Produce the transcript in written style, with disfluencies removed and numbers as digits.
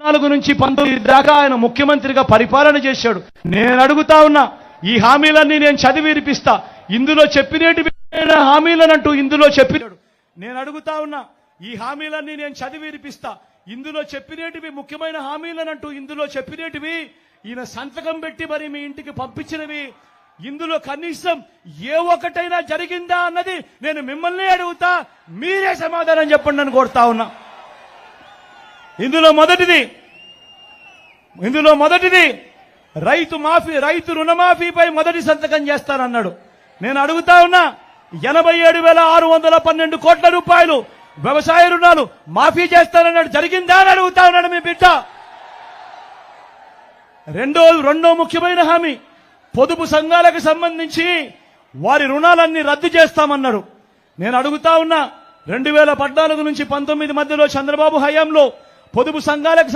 2014 నుంచి 19 దాకా ఆయన ముఖ్యమంత్రిగా పరిపాలన చేశాడు. నేను అడుగుతా ఉన్నా, ఈ హామీలన్నీ నేను చదివి వినిపిస్తా, ఇందులో చెప్పినటివి హామీలనంటూ ఇందులో చెప్పినాడు. నేను అడుగుతా ఉన్నా, ఈ హామీలన్నీ నేను చదివి వినిపిస్తా, ఇందులో చెప్పినటివి ముఖ్యమైన హామీలనంటూ ఇందులో చెప్పినటివి ఈయన సంతకం పెట్టి మరి మీ ఇంటికి పంపించినవి, ఇందులో కనీసం ఏ ఒక్కటైనా జరిగిందా అన్నది నేను మిమ్మల్ని అడుగుతా, మీరే సమాధానం చెప్పండి అని కోరుతా ఉన్నా. ఇందులో మొదటిది రైతు రుణమాఫీపై మొదటి సంతకం చేస్తానన్నాడు. నేను అడుగుతా ఉన్నా, 87,612 కోట్ల రూపాయలు వ్యవసాయ రుణాలు మాఫీ చేస్తానన్నాడు, జరిగిందా అని అడుగుతా ఉన్నాడు మీ బిడ్డ. రెండో ముఖ్యమైన హామీ, పొదుపు సంఘాలకు సంబంధించి వారి రుణాలన్నీ రద్దు చేస్తామన్నారు. నేను అడుగుతా ఉన్నా, 2014 నుంచి 19 మధ్యలో చంద్రబాబు హయాంలో పొదుపు సంఘాలకు